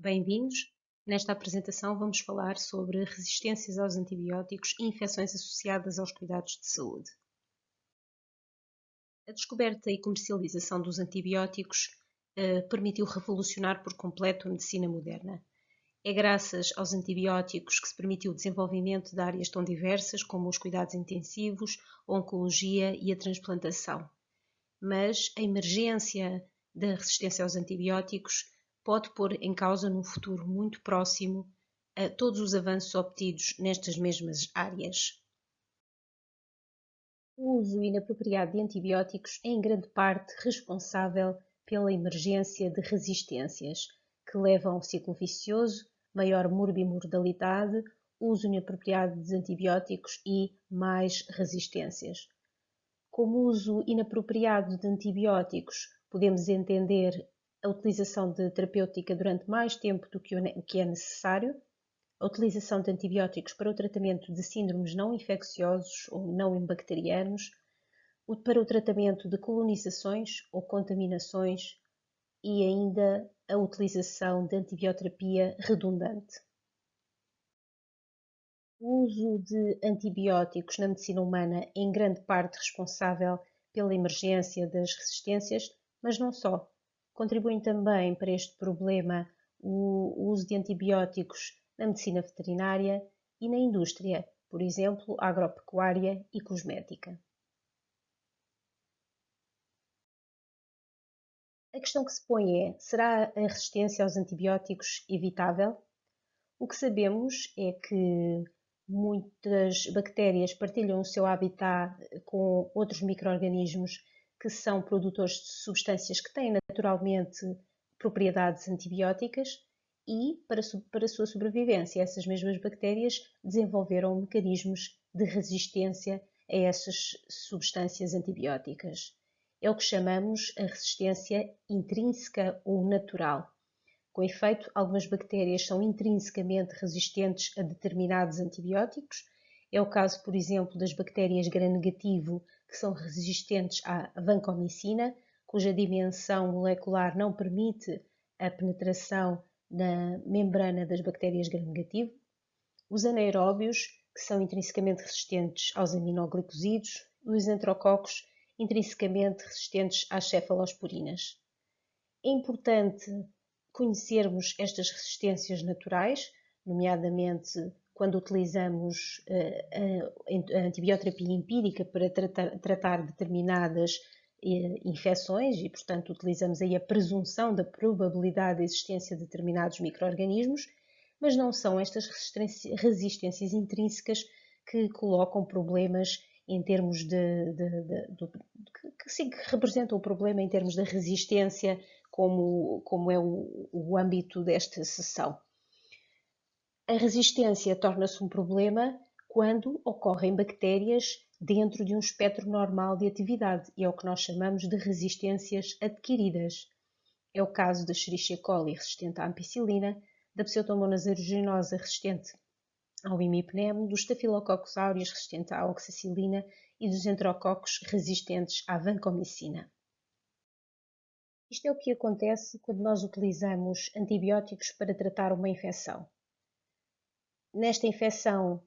Bem-vindos! Nesta apresentação vamos falar sobre resistências aos antibióticos e infecções associadas aos cuidados de saúde. A descoberta e comercialização dos antibióticos permitiu revolucionar por completo a medicina moderna. É graças aos antibióticos que se permitiu o desenvolvimento de áreas tão diversas como os cuidados intensivos, a oncologia e a transplantação. Mas a emergência da resistência aos antibióticos pode pôr em causa num futuro muito próximo todos os avanços obtidos nestas mesmas áreas. O uso inapropriado de antibióticos é em grande parte responsável pela emergência de resistências, que levam ao ciclo vicioso, maior morbimortalidade, uso inapropriado de antibióticos e mais resistências. Como uso inapropriado de antibióticos, podemos entender a utilização de terapêutica durante mais tempo do que é necessário, a utilização de antibióticos para o tratamento de síndromes não infecciosos ou não bacterianos, para o tratamento de colonizações ou contaminações e ainda a utilização de antibioterapia redundante. O uso de antibióticos na medicina humana é em grande parte responsável pela emergência das resistências, mas não só. Contribuem também para este problema o uso de antibióticos na medicina veterinária e na indústria, por exemplo, agropecuária e cosmética. A questão que se põe é: será a resistência aos antibióticos evitável? O que sabemos é que muitas bactérias partilham o seu habitat com outros micro-organismos que são produtores de substâncias que têm naturalmente propriedades antibióticas e, para a sua sobrevivência, essas mesmas bactérias desenvolveram mecanismos de resistência a essas substâncias antibióticas. É o que chamamos a resistência intrínseca ou natural. Com efeito, algumas bactérias são intrinsecamente resistentes a determinados antibióticos. É o caso, por exemplo, das bactérias gram-negativo, que são resistentes à vancomicina, cuja dimensão molecular não permite a penetração na membrana das bactérias gram-negativo. Os anaeróbios, que são intrinsecamente resistentes aos aminoglicosídeos, e os enterococos, intrinsecamente resistentes às cefalosporinas. É importante conhecermos estas resistências naturais, nomeadamente quando utilizamos a antibioterapia empírica para tratar determinadas infecções e, portanto, utilizamos aí a presunção da probabilidade da existência de determinados micro-organismos, mas não são estas resistências intrínsecas que colocam problemas em termos que representam o problema em termos da resistência, como é o âmbito desta sessão. A resistência torna-se um problema quando ocorrem bactérias dentro de um espectro normal de atividade, e é o que nós chamamos de resistências adquiridas. É o caso da Escherichia coli resistente à ampicilina, da Pseudomonas aeruginosa resistente ao imipenem, dos Staphylococcus aureus resistente à oxacilina e dos enterococos resistentes à vancomicina. Isto é o que acontece quando nós utilizamos antibióticos para tratar uma infecção. Nesta infecção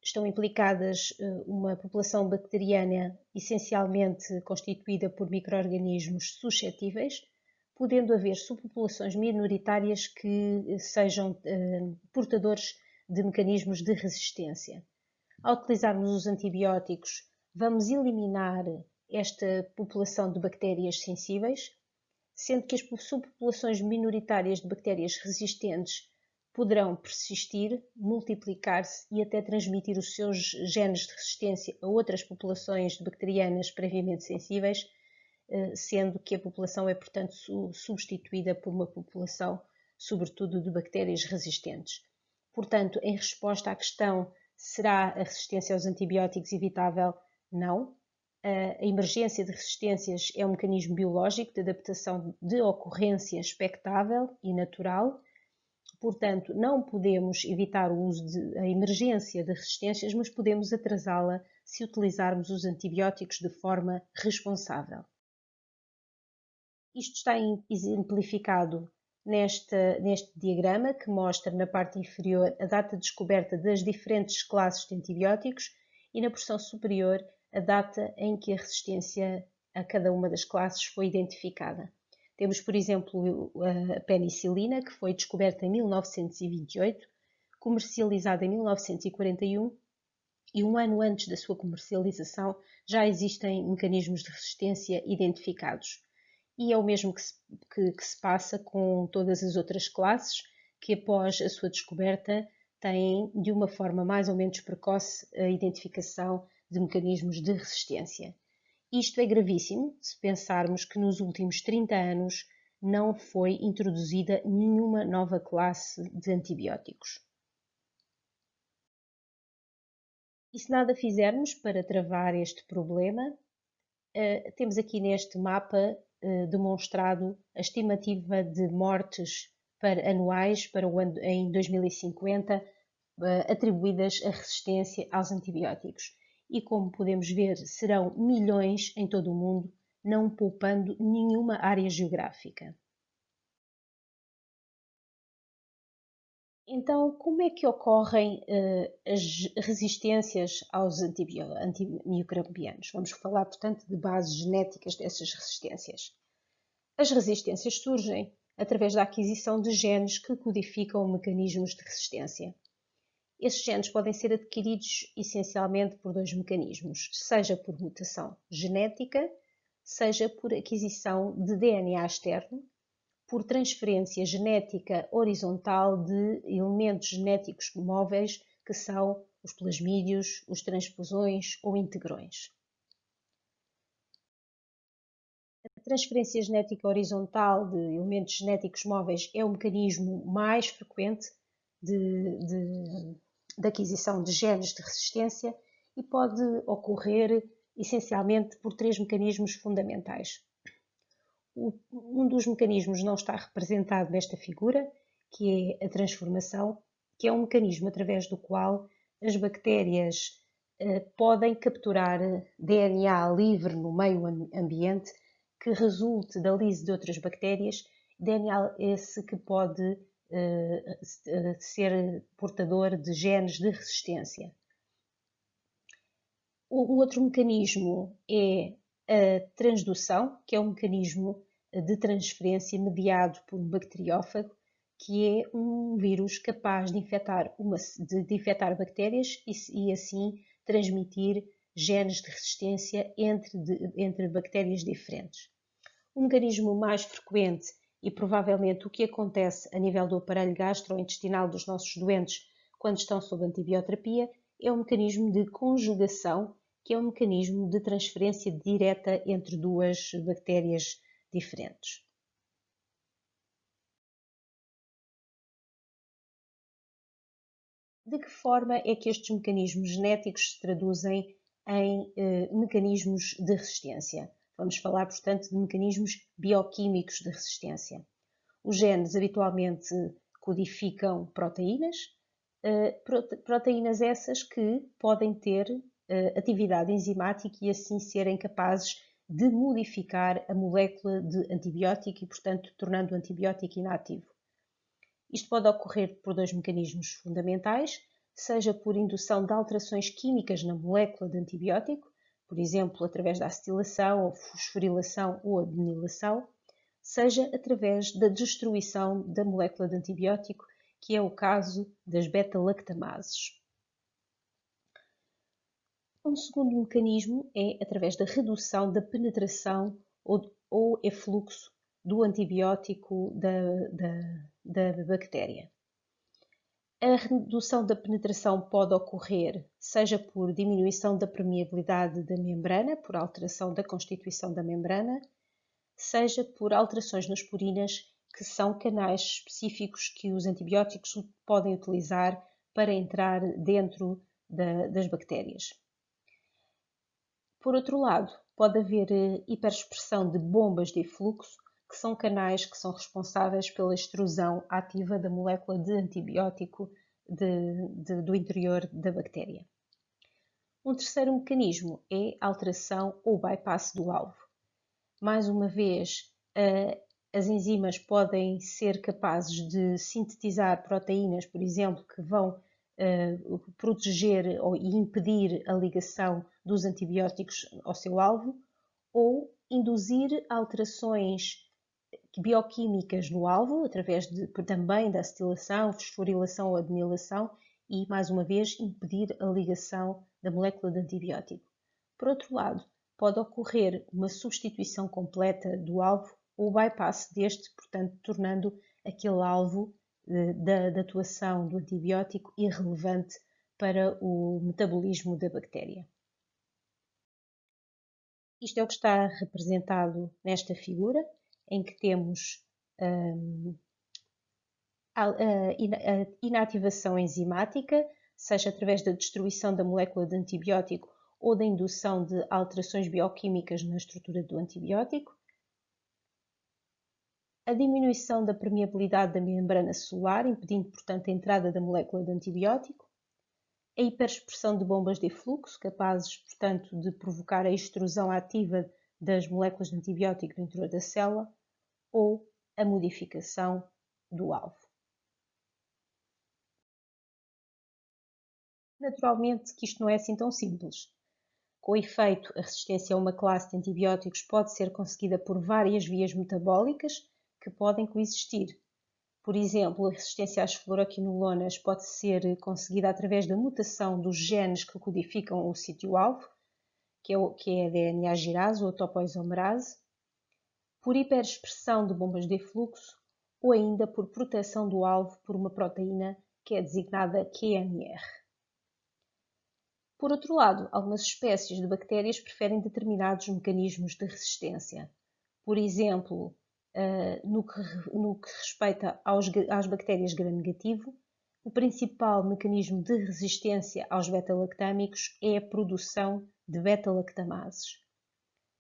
estão implicadas uma população bacteriana essencialmente constituída por micro-organismos suscetíveis, podendo haver subpopulações minoritárias que sejam portadores de mecanismos de resistência. Ao utilizarmos os antibióticos, vamos eliminar esta população de bactérias sensíveis, sendo que as subpopulações minoritárias de bactérias resistentes poderão persistir, multiplicar-se e até transmitir os seus genes de resistência a outras populações bacterianas previamente sensíveis, sendo que a população é, portanto, substituída por uma população, sobretudo, de bactérias resistentes. Portanto, em resposta à questão: será a resistência aos antibióticos evitável? Não. A emergência de resistências é um mecanismo biológico de adaptação de ocorrência expectável e natural. Portanto, não podemos evitar o uso a emergência de resistências, mas podemos atrasá-la se utilizarmos os antibióticos de forma responsável. Isto está exemplificado neste diagrama, que mostra na parte inferior a data de descoberta das diferentes classes de antibióticos e na porção superior a data em que a resistência a cada uma das classes foi identificada. Temos, por exemplo, a penicilina, que foi descoberta em 1928, comercializada em 1941, e um ano antes da sua comercialização já existem mecanismos de resistência identificados. E é o mesmo que se passa com todas as outras classes, que após a sua descoberta têm, de uma forma mais ou menos precoce, a identificação de mecanismos de resistência. Isto é gravíssimo se pensarmos que nos últimos 30 anos não foi introduzida nenhuma nova classe de antibióticos. E se nada fizermos para travar este problema, temos aqui neste mapa demonstrado a estimativa de mortes anuais para o ano em 2050 atribuídas à resistência aos antibióticos. E como podemos ver, serão milhões em todo o mundo, não poupando nenhuma área geográfica. Então, como é que ocorrem as resistências aos antimicrobianos? Vamos falar, portanto, de bases genéticas dessas resistências. As resistências surgem através da aquisição de genes que codificam mecanismos de resistência. Esses genes podem ser adquiridos essencialmente por dois mecanismos, seja por mutação genética, seja por aquisição de DNA externo, por transferência genética horizontal de elementos genéticos móveis que são os plasmídios, os transposões ou integrões. A transferência genética horizontal de elementos genéticos móveis é o mecanismo mais frequente de aquisição de genes de resistência e pode ocorrer essencialmente por três mecanismos fundamentais. Um dos mecanismos não está representado nesta figura, que é a transformação, que é um mecanismo através do qual as bactérias podem capturar DNA livre no meio ambiente que resulte da lise de outras bactérias, DNA esse que pode ser portador de genes de resistência. O outro mecanismo é a transdução, que é um mecanismo de transferência mediado por um bacteriófago, que é um vírus capaz de infectar bactérias e assim transmitir genes de resistência entre bactérias diferentes. O mecanismo mais frequente e provavelmente o que acontece a nível do aparelho gastrointestinal dos nossos doentes quando estão sob antibioterapia é o mecanismo de conjugação, que é um mecanismo de transferência direta entre duas bactérias diferentes. De que forma é que estes mecanismos genéticos se traduzem em mecanismos de resistência? Vamos falar, portanto, de mecanismos bioquímicos de resistência. Os genes habitualmente codificam proteínas, proteínas essas que podem ter atividade enzimática e assim serem capazes de modificar a molécula de antibiótico e, portanto, tornando o antibiótico inativo. Isto pode ocorrer por dois mecanismos fundamentais, seja por indução de alterações químicas na molécula de antibiótico, por exemplo, através da acetilação, ou fosforilação ou adenilação, seja através da destruição da molécula de antibiótico, que é o caso das beta-lactamases. Um segundo mecanismo é através da redução da penetração ou efluxo do antibiótico da bactéria. A redução da penetração pode ocorrer seja por diminuição da permeabilidade da membrana, por alteração da constituição da membrana, seja por alterações nas purinas, que são canais específicos que os antibióticos podem utilizar para entrar dentro das bactérias. Por outro lado, pode haver hiperexpressão de bombas de efluxo, que são canais que são responsáveis pela extrusão ativa da molécula de antibiótico do interior da bactéria. Um terceiro mecanismo é a alteração ou bypass do alvo. Mais uma vez, as enzimas podem ser capazes de sintetizar proteínas, por exemplo, que vão proteger e impedir a ligação dos antibióticos ao seu alvo, ou induzir alterações bioquímicas no alvo, através também da acetilação, fosforilação ou adenilação, e, mais uma vez, impedir a ligação da molécula de antibiótico. Por outro lado, pode ocorrer uma substituição completa do alvo ou bypass deste, portanto, tornando aquele alvo da atuação do antibiótico irrelevante para o metabolismo da bactéria. Isto é o que está representado nesta figura, em que temos a inativação enzimática, seja através da destruição da molécula de antibiótico ou da indução de alterações bioquímicas na estrutura do antibiótico, a diminuição da permeabilidade da membrana celular, impedindo, portanto, a entrada da molécula de antibiótico, a hiperexpressão de bombas de efluxo, capazes, portanto, de provocar a extrusão ativa das moléculas de antibiótico no interior da célula, ou a modificação do alvo. Naturalmente que isto não é assim tão simples. Com efeito, a resistência a uma classe de antibióticos pode ser conseguida por várias vias metabólicas que podem coexistir. Por exemplo, a resistência às fluoroquinolonas pode ser conseguida através da mutação dos genes que codificam o sítio-alvo, que é a DNA girase ou a topoisomerase, por hiperexpressão de bombas de efluxo ou ainda por proteção do alvo por uma proteína que é designada QMR. Por outro lado, algumas espécies de bactérias preferem determinados mecanismos de resistência. Por exemplo, no que respeita às bactérias gram-negativo, o principal mecanismo de resistência aos beta-lactâmicos é a produção de beta-lactamases.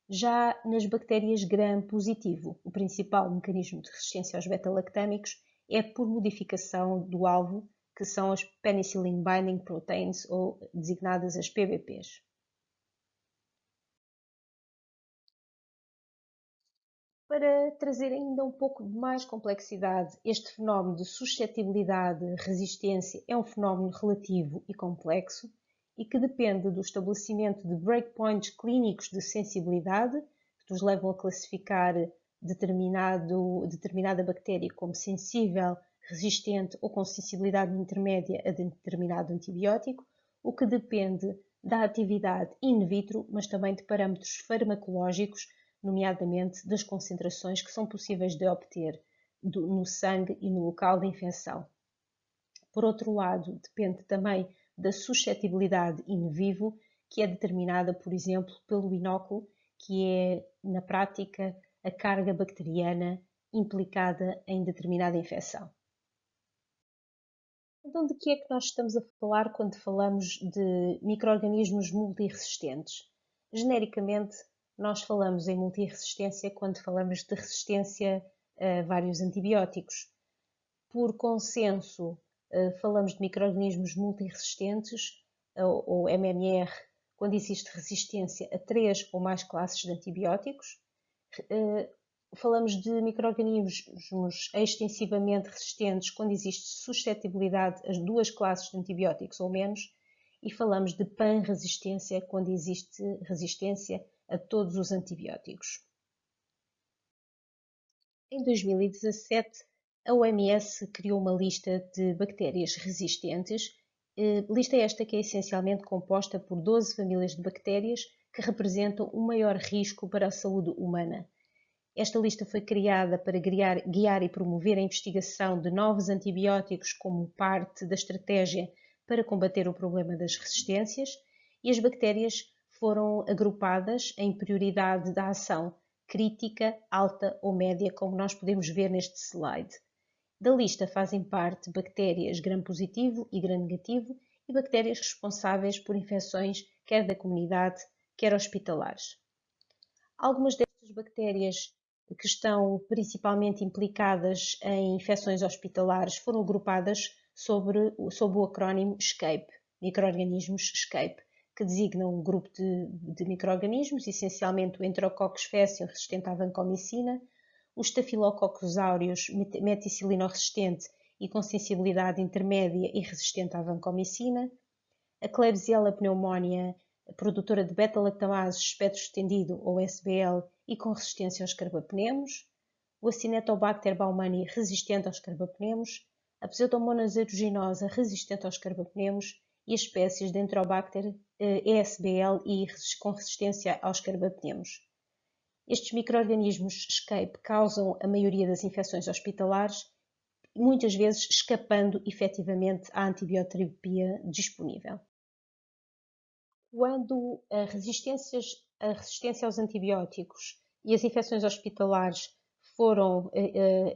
Já nas bactérias gram-positivo, o principal mecanismo de resistência aos beta-lactâmicos é por modificação do alvo, que são as Penicillin Binding Proteins, ou designadas as PBPs. Para trazer ainda um pouco de mais complexidade, este fenómeno de suscetibilidade-resistência é um fenómeno relativo e complexo e que depende do estabelecimento de breakpoints clínicos de sensibilidade, que nos levam a classificar determinada bactéria como sensível, resistente ou com sensibilidade intermédia a determinado antibiótico, o que depende da atividade in vitro, mas também de parâmetros farmacológicos, nomeadamente das concentrações que são possíveis de obter no sangue e no local de infecção. Por outro lado, depende também da suscetibilidade in vivo, que é determinada, por exemplo, pelo inóculo, que é, na prática, a carga bacteriana implicada em determinada infecção. Então, de que é que nós estamos a falar quando falamos de micro-organismos multiresistentes? Genericamente, nós falamos em multiresistência quando falamos de resistência a vários antibióticos. Por consenso, falamos de micro-organismos multiresistentes, ou MMR, quando existe resistência a 3 ou mais classes de antibióticos. Falamos de micro-organismos extensivamente resistentes quando existe suscetibilidade a 2 classes de antibióticos ou menos. E falamos de panresistência quando existe resistência a todos os antibióticos. Em 2017, a OMS criou uma lista de bactérias resistentes, lista esta que é essencialmente composta por 12 famílias de bactérias que representam o maior risco para a saúde humana. Esta lista foi criada para guiar e promover a investigação de novos antibióticos como parte da estratégia para combater o problema das resistências, e as bactérias foram agrupadas em prioridade da ação, crítica, alta ou média, como nós podemos ver neste slide. Da lista fazem parte bactérias gram-positivo e gram-negativo e bactérias responsáveis por infecções quer da comunidade, quer hospitalares. Algumas destas bactérias que estão principalmente implicadas em infecções hospitalares foram agrupadas sob o acrónimo ESCAPE, micro-organismos ESCAPE, que designam um grupo de micro-organismos, essencialmente o Enterococcus faecium resistente à vancomicina, o Staphylococcus aureus meticilino-resistente e com sensibilidade intermédia e resistente à vancomicina, a Klebsiella pneumoniae, produtora de beta-lactamases espectro estendido ou SBL e com resistência aos carbapnemos, o Acinetobacter baumannii resistente aos carbapnemos, a Pseudomonas aeruginosa resistente aos carbapnemos e as espécies de Enterobacter ESBL e com resistência aos carbapnemos. Estes micro-organismos escape causam a maioria das infecções hospitalares, muitas vezes escapando efetivamente à antibioterapia disponível. Quando a resistência aos antibióticos e as infecções hospitalares foram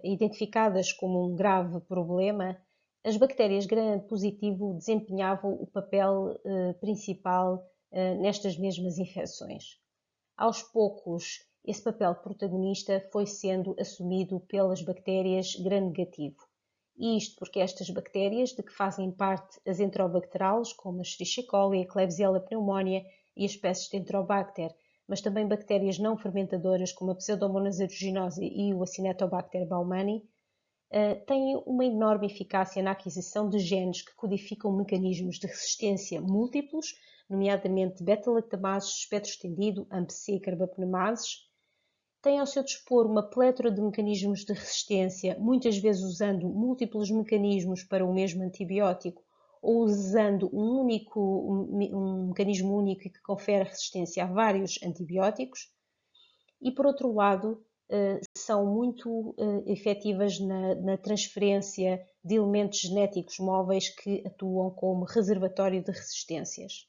identificadas como um grave problema, as bactérias gram-positivo desempenhavam o papel principal nestas mesmas infecções. Aos poucos, esse papel protagonista foi sendo assumido pelas bactérias gram-negativo. E isto porque estas bactérias, de que fazem parte as enterobacterales, como a Escherichia coli, a Klebsiella pneumoniae e as espécies de Enterobacter, mas também bactérias não fermentadoras, como a Pseudomonas aeruginosa e o Acinetobacter baumannii, têm uma enorme eficácia na aquisição de genes que codificam mecanismos de resistência múltiplos, nomeadamente beta-lactamases, espectro estendido, AMP-C e carbapnemases. Tem ao seu dispor uma plétora de mecanismos de resistência, muitas vezes usando múltiplos mecanismos para o mesmo antibiótico ou usando um mecanismo único que confere resistência a vários antibióticos. E, por outro lado, são muito efetivas na transferência de elementos genéticos móveis que atuam como reservatório de resistências.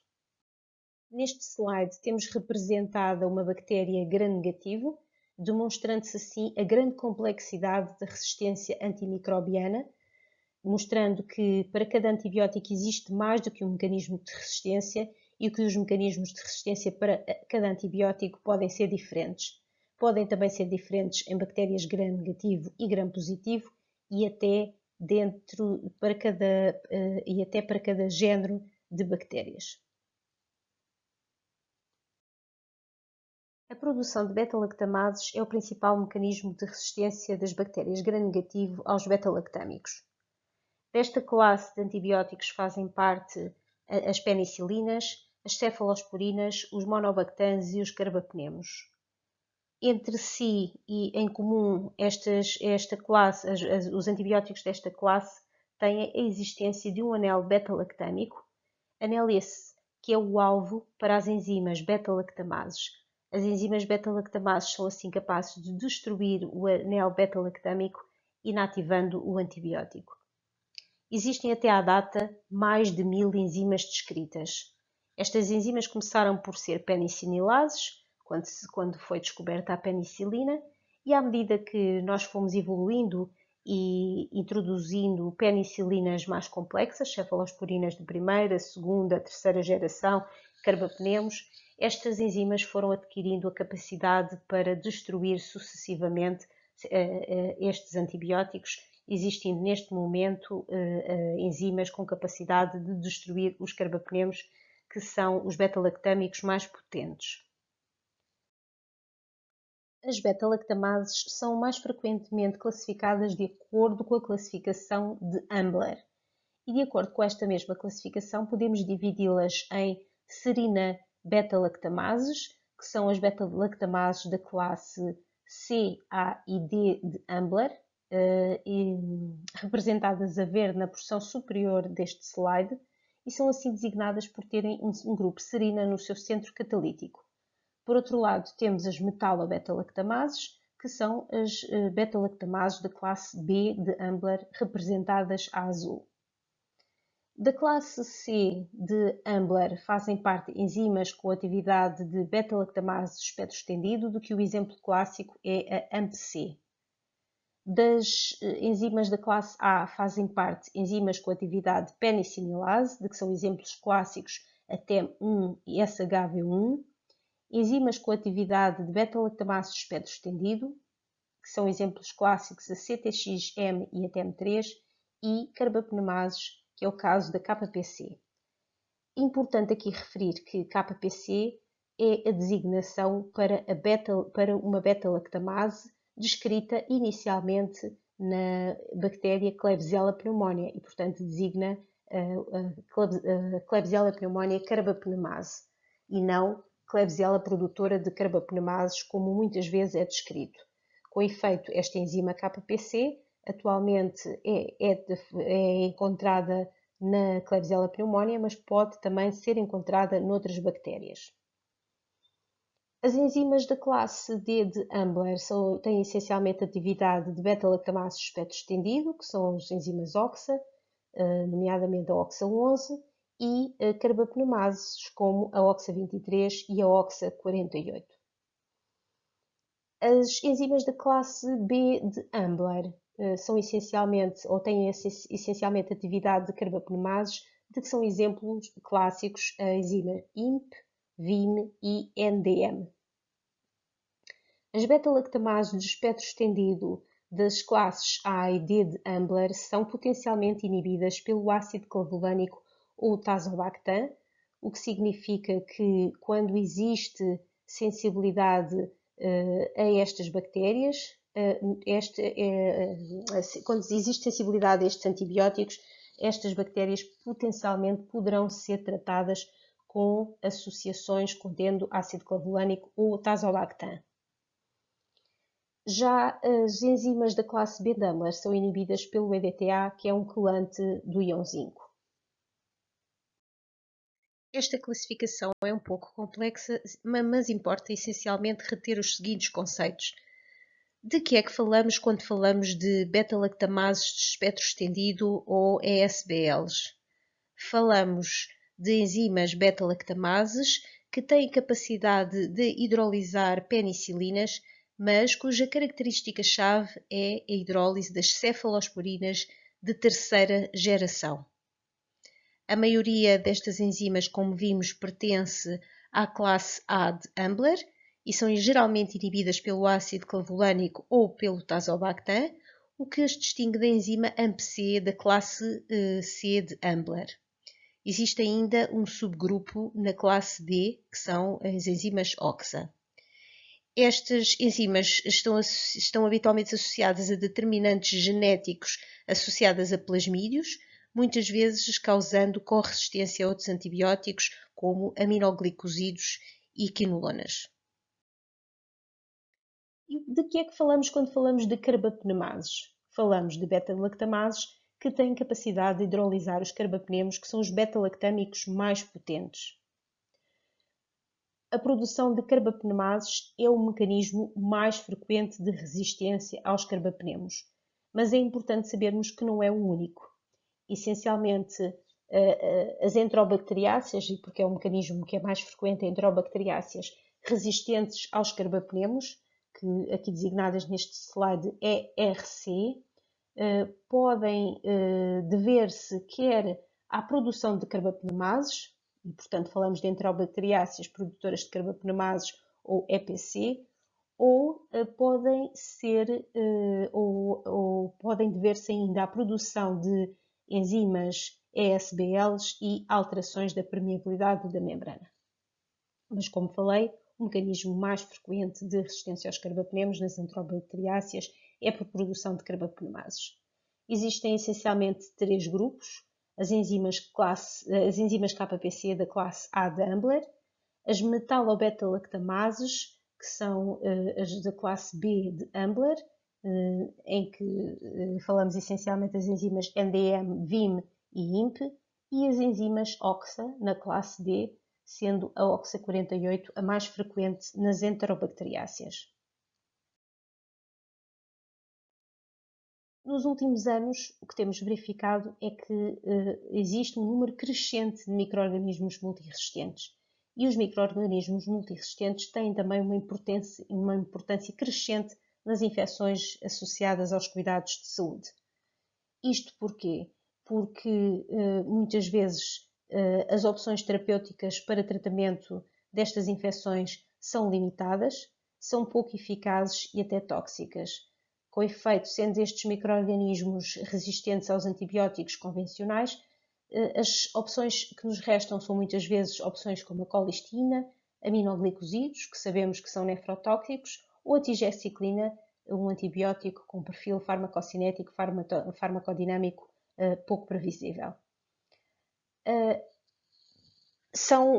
Neste slide temos representada uma bactéria gram-negativo, demonstrando-se assim a grande complexidade da resistência antimicrobiana, mostrando que para cada antibiótico existe mais do que um mecanismo de resistência e que os mecanismos de resistência para cada antibiótico podem ser diferentes. Podem também ser diferentes em bactérias gram-negativo e gram-positivo e até para cada género de bactérias. A produção de beta-lactamases é o principal mecanismo de resistência das bactérias gram-negativo aos beta-lactâmicos. Desta classe de antibióticos fazem parte as penicilinas, as cefalosporinas, os monobactans e os carbapnemos. Entre si e em comum, os antibióticos desta classe têm a existência de um anel beta-lactâmico, anel esse que é o alvo para as enzimas beta-lactamases. As enzimas beta-lactamases são assim capazes de destruir o anel beta-lactâmico, inativando o antibiótico. Existem até à data mais de 1000 enzimas descritas. Estas enzimas começaram por ser penicilinases, quando foi descoberta a penicilina, e à medida que nós fomos evoluindo e introduzindo penicilinas mais complexas, cefalosporinas de primeira, segunda, terceira geração, carbapnemos, estas enzimas foram adquirindo a capacidade para destruir sucessivamente estes antibióticos, existindo neste momento enzimas com capacidade de destruir os carbapnemos, que são os beta-lactâmicos mais potentes. As beta-lactamases são mais frequentemente classificadas de acordo com a classificação de Ambler. E de acordo com esta mesma classificação, podemos dividi-las em serina beta-lactamases, que são as beta-lactamases da classe C, A e D de Ambler, representadas a verde na porção superior deste slide, e são assim designadas por terem um grupo serina no seu centro catalítico. Por outro lado, temos as metalo-beta-lactamases, que são as beta-lactamases da classe B de Ambler, representadas a azul. Da classe C de Ambler fazem parte enzimas com atividade de beta-lactamase espectro estendido, do que o exemplo clássico é a AMP-C. Das enzimas da classe A fazem parte enzimas com atividade penicilase, de que são exemplos clássicos a TEM1 e SHV1. Enzimas com atividade de beta-lactamase espectro estendido, que são exemplos clássicos a CTXM e a TEM3, e carbapnemases, que é o caso da KPC. Importante aqui referir que KPC é a designação para uma beta-lactamase descrita inicialmente na bactéria Klebsiella pneumoniae e, portanto, designa a Klebsiella pneumoniae carbapnemase e não Klebsiella produtora de carbapnemases, como muitas vezes é descrito. Com efeito, esta enzima KPC atualmente é encontrada na Klebsiella pneumoniae, mas pode também ser encontrada noutras bactérias. As enzimas da classe D de Ambler têm essencialmente atividade de beta-lactamase de espectro estendido, que são as enzimas OXA, nomeadamente a OXA11, e carbapnemases como a OXA23 e a OXA48. As enzimas da classe B de Ambler são essencialmente, ou têm essencialmente atividade de carbapnemases, de que são exemplos clássicos a enzima IMP, VIM e NDM. As beta-lactamases de espectro estendido das classes A e D de Ambler são potencialmente inibidas pelo ácido clavulânico ou tazobactam, o que significa que quando existe sensibilidade a estas bactérias, quando existe sensibilidade a estes antibióticos, estas bactérias potencialmente poderão ser tratadas com associações contendo ácido clavulânico ou tazobactam. Já as enzimas da classe B de Ambler são inibidas pelo EDTA, que é um quelante do íon zinco. Esta classificação é um pouco complexa, mas importa essencialmente reter os seguintes conceitos. De que é que falamos quando falamos de beta-lactamases de espectro estendido ou ESBLs? Falamos de enzimas beta-lactamases que têm capacidade de hidrolisar penicilinas, mas cuja característica-chave é a hidrólise das cefalosporinas de terceira geração. A maioria destas enzimas, como vimos, pertence à classe A de Ambler e são geralmente inibidas pelo ácido clavulânico ou pelo tazobactam, o que as distingue da enzima AMP-C da classe C de Ambler. Existe ainda um subgrupo na classe D, que são as enzimas OXA. Estas enzimas estão habitualmente associadas a determinantes genéticos associados a plasmídios, muitas vezes causando corresistência a outros antibióticos, como aminoglicosídeos e quinolonas. E de que é que falamos quando falamos de carbapnemases? Falamos de beta-lactamases que têm capacidade de hidrolisar os carbapnemos, que são os beta-lactâmicos mais potentes. A produção de carbapnemases é o mecanismo mais frequente de resistência aos carbapnemos, mas é importante sabermos que não é o único. Essencialmente, as enterobacteriáceas, e porque é um mecanismo que é mais frequente em enterobacteriáceas resistentes aos carbapnemos, que aqui designadas neste slide ERC, podem dever-se quer à produção de carbapnemases, e portanto falamos de enterobacteriáceas produtoras de carbapnemases ou EPC, ou podem ser ou podem dever-se ainda à produção de enzimas ESBLs e alterações da permeabilidade da membrana. Mas, como falei, o mecanismo mais frequente de resistência aos carbapnemos nas enterobacteriáceas é por produção de carbapnemases. Existem essencialmente três grupos: as enzimas KPC da classe A de Ambler, as metalobeta-lactamases, que são as da classe B de Ambler, em que falamos essencialmente das enzimas NDM, VIM e IMP, e as enzimas OXA, na classe D, sendo a OXA48 a mais frequente nas enterobacteriáceas. Nos últimos anos, o que temos verificado é que existe um número crescente de micro-organismos multiresistentes. E os micro-organismos multiresistentes têm também uma importância crescente nas infecções associadas aos cuidados de saúde. Isto porquê? Porque muitas vezes as opções terapêuticas para tratamento destas infecções são limitadas, são pouco eficazes e até tóxicas. Com efeito, sendo estes micro-organismos resistentes aos antibióticos convencionais, as opções que nos restam são muitas vezes opções como a colistina, aminoglicosídeos, que sabemos que são nefrotóxicos, ou a tigeciclina, um antibiótico com perfil farmacocinético, farmacodinâmico pouco previsível.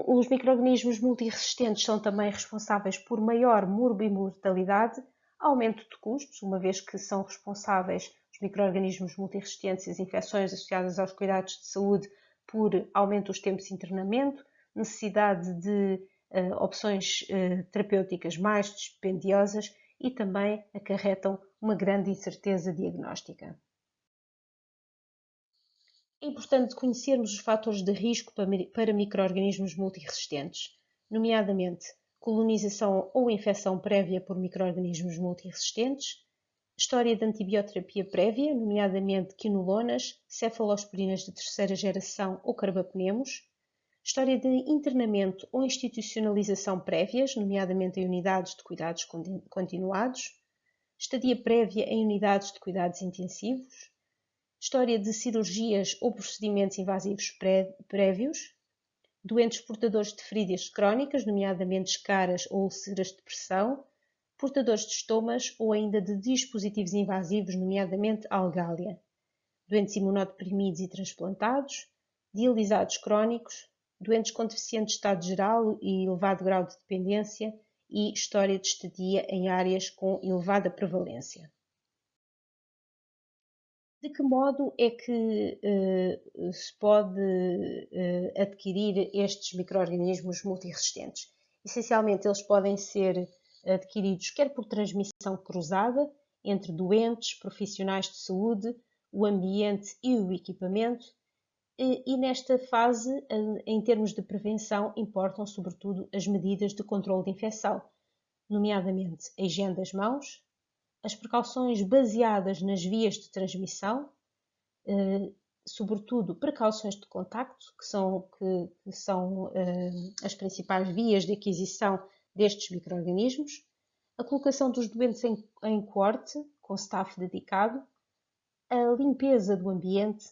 Os micro-organismos multiresistentes são também responsáveis por maior morbimortalidade, aumento de custos, uma vez que são responsáveis os micro-organismos multiresistentes e as infecções associadas aos cuidados de saúde por aumento dos tempos de internamento, necessidade de opções terapêuticas mais dispendiosas e também acarretam uma grande incerteza diagnóstica. É importante conhecermos os fatores de risco para micro-organismos multiresistentes, nomeadamente colonização ou infecção prévia por micro-organismos multiresistentes, história de antibioterapia prévia, nomeadamente quinolonas, cefalosporinas de terceira geração ou carbapenemos, história de internamento ou institucionalização prévias, nomeadamente em unidades de cuidados continuados, estadia prévia em unidades de cuidados intensivos, história de cirurgias ou procedimentos invasivos prévios, doentes portadores de feridas crónicas, nomeadamente escaras ou úlceras de pressão, portadores de estomas ou ainda de dispositivos invasivos, nomeadamente algália, doentes imunodeprimidos e transplantados, dialisados crónicos, doentes com deficiente estado geral e elevado grau de dependência e história de estadia em áreas com elevada prevalência. De que modo é que se pode adquirir estes micro-organismos multiresistentes? Essencialmente, eles podem ser adquiridos quer por transmissão cruzada entre doentes, profissionais de saúde, o ambiente e o equipamento, e nesta fase, em termos de prevenção, importam sobretudo as medidas de controle de infecção, nomeadamente a higiene das mãos, as precauções baseadas nas vias de transmissão, sobretudo precauções de contacto, que são as principais vias de aquisição destes micro-organismos, a colocação dos doentes em coorte, com staff dedicado, a limpeza do ambiente,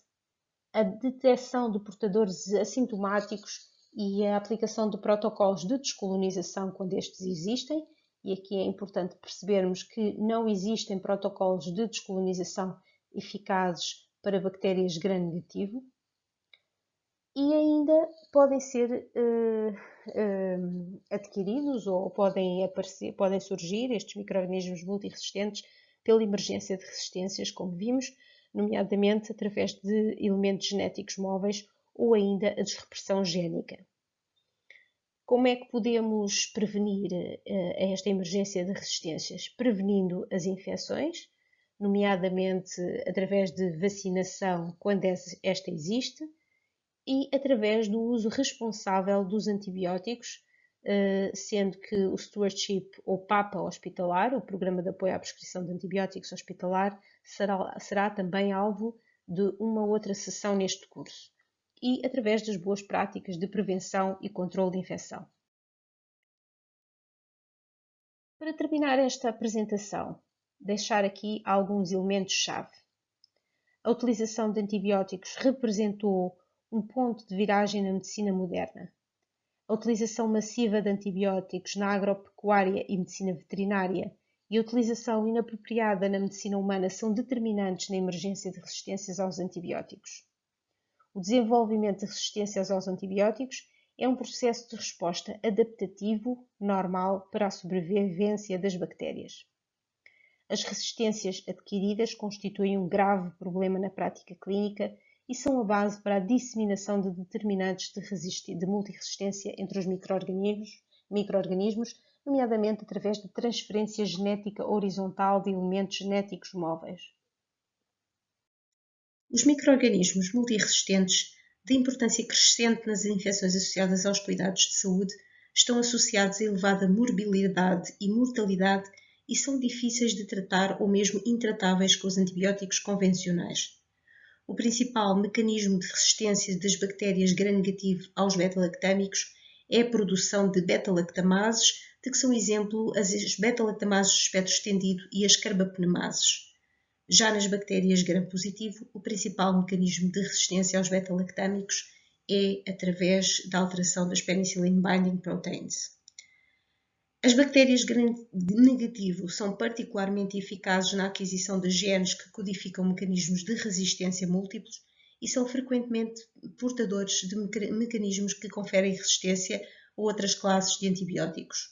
a detecção de portadores assintomáticos e a aplicação de protocolos de descolonização quando estes existem. E aqui é importante percebermos que não existem protocolos de descolonização eficazes para bactérias gram-negativo. E ainda podem ser adquiridos ou podem surgir estes micro-organismos multiresistentes pela emergência de resistências, como vimos, nomeadamente através de elementos genéticos móveis ou ainda a desrepressão génica. Como é que podemos prevenir esta emergência de resistências? Prevenindo as infecções, nomeadamente através de vacinação quando esta existe, e através do uso responsável dos antibióticos, sendo que o Stewardship ou PAPA hospitalar, o Programa de Apoio à Prescrição de Antibióticos Hospitalar, será também alvo de uma outra sessão neste curso, e através das boas práticas de prevenção e controle de infecção. Para terminar esta apresentação, deixar aqui alguns elementos-chave. A utilização de antibióticos representou um ponto de viragem na medicina moderna. A utilização massiva de antibióticos na agropecuária e medicina veterinária e a utilização inapropriada na medicina humana são determinantes na emergência de resistências aos antibióticos. O desenvolvimento de resistências aos antibióticos é um processo de resposta adaptativo, normal, para a sobrevivência das bactérias. As resistências adquiridas constituem um grave problema na prática clínica e são a base para a disseminação de determinantes de multiresistência entre os micro-organismos, nomeadamente através de transferência genética horizontal de elementos genéticos móveis. Os micro-organismos multiresistentes, de importância crescente nas infecções associadas aos cuidados de saúde, estão associados a elevada morbilidade e mortalidade e são difíceis de tratar ou mesmo intratáveis com os antibióticos convencionais. O principal mecanismo de resistência das bactérias gram-negativo aos beta-lactâmicos é a produção de beta-lactamases, de que são exemplo as beta-lactamases de espectro estendido e as carbapenemases. Já nas bactérias gram-positivo, o principal mecanismo de resistência aos beta-lactâmicos é através da alteração das penicillin binding proteins. As bactérias gram-negativo são particularmente eficazes na aquisição de genes que codificam mecanismos de resistência múltiplos e são frequentemente portadores de mecanismos que conferem resistência a outras classes de antibióticos.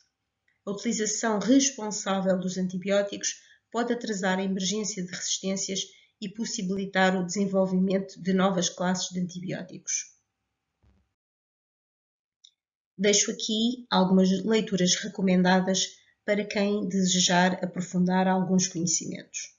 A utilização responsável dos antibióticos pode atrasar a emergência de resistências e possibilitar o desenvolvimento de novas classes de antibióticos. Deixo aqui algumas leituras recomendadas para quem desejar aprofundar alguns conhecimentos.